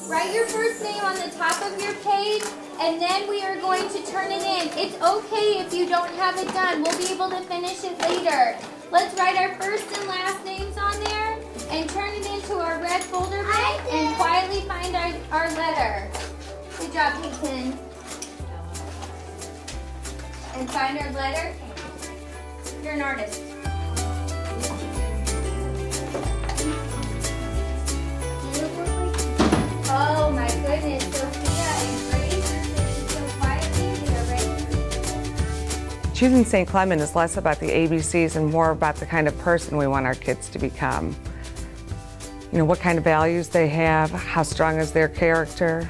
Write your first name on the top of your page, and then we are going to turn it in. It's okay if you don't have it done. We'll be able to finish it later. Let's write our first and last names on there and turn it into our red folder bank and quietly find our letter. Good job, Peyton. And find our letter. You're an artist. Oh my goodness, Sophia and Grace are sitting so quietly. They are ready. Choosing St. Clement is less about the ABCs and more about the kind of person we want our kids to become. You know, what kind of values they have, how strong is their character,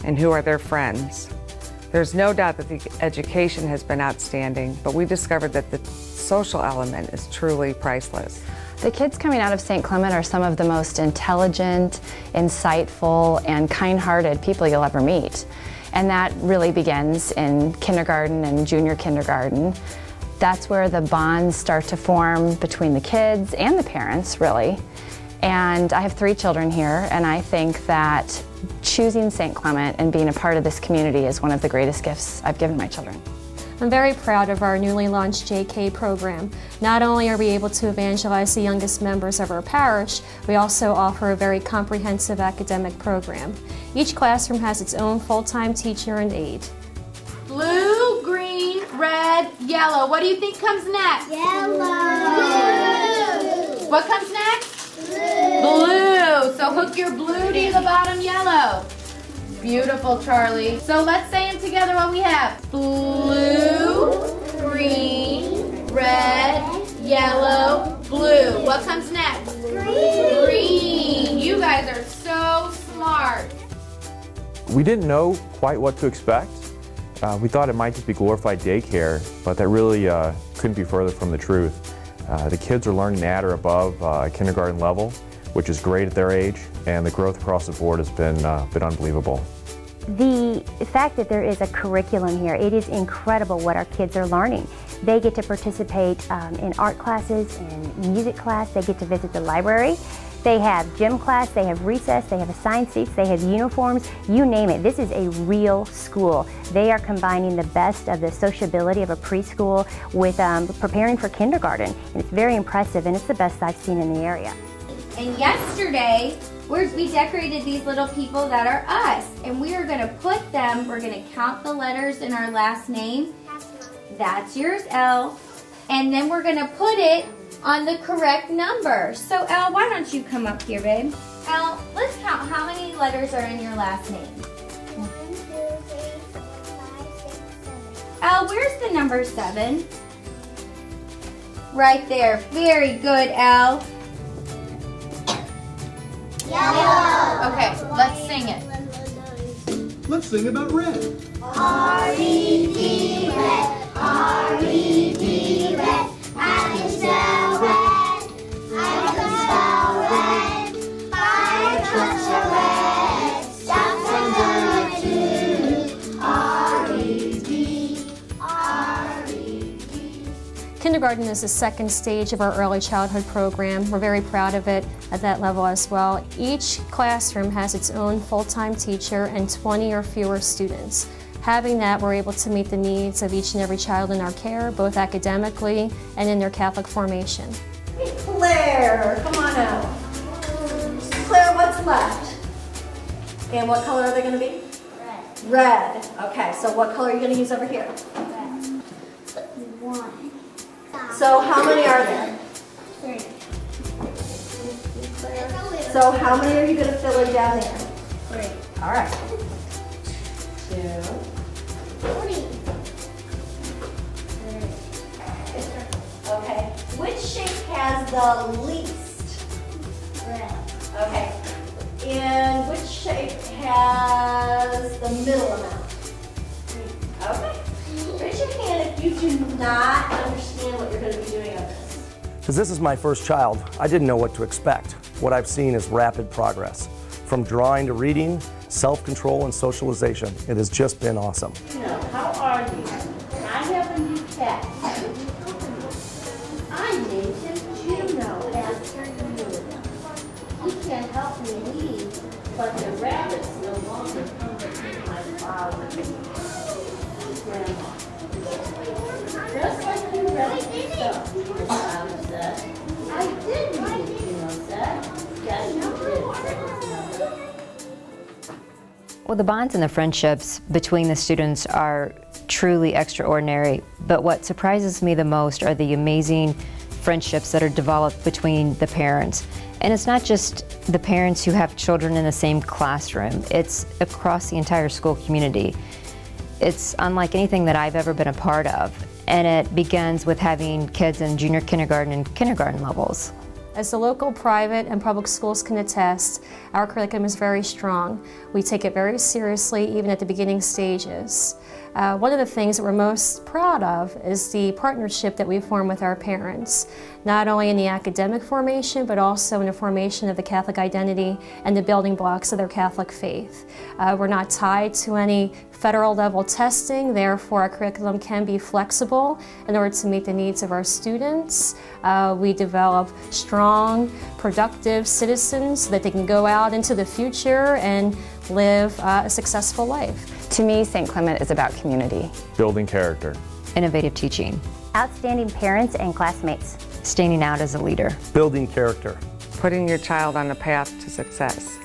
and who are their friends. There's no doubt that the education has been outstanding, but we discovered that the social element is truly priceless. The kids coming out of St. Clement are some of the most intelligent, insightful, and kind-hearted people you'll ever meet. And that really begins in kindergarten and junior kindergarten. That's where the bonds start to form between the kids and the parents, really. And I have 3 children here, and I think that choosing St. Clement and being a part of this community is one of the greatest gifts I've given my children. I'm very proud of our newly launched JK program. Not only are we able to evangelize the youngest members of our parish, we also offer a very comprehensive academic program. Each classroom has its own full-time teacher and aide. Blue, green, red, yellow. What do you think comes next? Yellow. Blue. What comes next? Blue. So hook your blue to the bottom yellow. Beautiful, Charlie. So let's say them together what we have. Blue, green, red, yellow, blue. What comes next? Green. Green. You guys are so smart. We didn't know quite what to expect. We thought it might just be glorified daycare, but that really couldn't be further from the truth. The kids are learning at or above kindergarten level, which is great at their age, and the growth across the board has been unbelievable. The fact that there is a curriculum here, it is incredible what our kids are learning. They get to participate in art classes and music class, they get to visit the library, they have gym class, they have recess, they have assigned seats, they have uniforms, you name it. This is a real school. They are combining the best of the sociability of a preschool with preparing for kindergarten. And it's very impressive, and it's the best I've seen in the area. And yesterday, we decorated these little people that are us. And we are going to put them, we're going to count the letters in our last name. That's yours, Elle. And then we're going to put it on the correct number. So, Elle, why don't you come up here, babe? Elle, let's count how many letters are in your last name. 1, 2, 3, 4, 5, 6, 7. Elle, where's the number 7? Right there. Very good, Elle. Yellow. Okay, let's sing it. Let's sing about red. R-E-D red, R-E-D red. I can spell red, I can spell red. I touch a red, stop and do R-E-D, R-E-D. Kindergarten is the second stage of our early childhood program. We're very proud of it at that level as well. Each classroom has its own full-time teacher and 20 or fewer students. Having that, we're able to meet the needs of each and every child in our care, both academically and in their Catholic formation. Hey, Claire, come on out. Claire, what's left? And what color are they going to be? Red. Red. Okay, so what color are you going to use over here? Red. 1. So how many are there? 3. So how many are you going to fill in down there? 3. All right. 2. 3. Okay. Which shape has the least? Red. Okay. And which shape has the middle amount? Okay. Raise your hand if you do not understand what you're going to be doing on this. Because this is my first child, I didn't know what to expect. What I've seen is rapid progress. From drawing to reading, self-control and socialization. It has just been awesome. How are you? I have a new cat. I named him Juno after you. He can't help me leave, but the rabbits Well, the bonds and the friendships between the students are truly extraordinary, but what surprises me the most are the amazing friendships that are developed between the parents. And it's not just the parents who have children in the same classroom, it's across the entire school community. It's unlike anything that I've ever been a part of, and it begins with having kids in junior kindergarten and kindergarten levels. As the local private and public schools can attest, our curriculum is very strong. We take it very seriously, even at the beginning stages. One of the things that we're most proud of is the partnership that we form with our parents, not only in the academic formation, but also in the formation of the Catholic identity and the building blocks of their Catholic faith. We're not tied to any federal level testing, therefore our curriculum can be flexible in order to meet the needs of our students. We develop strong, productive citizens so that they can go out into the future and live a successful life. To me, St. Clement is about community. Building character. Innovative teaching. Outstanding parents and classmates. Standing out as a leader. Building character. Putting your child on a path to success.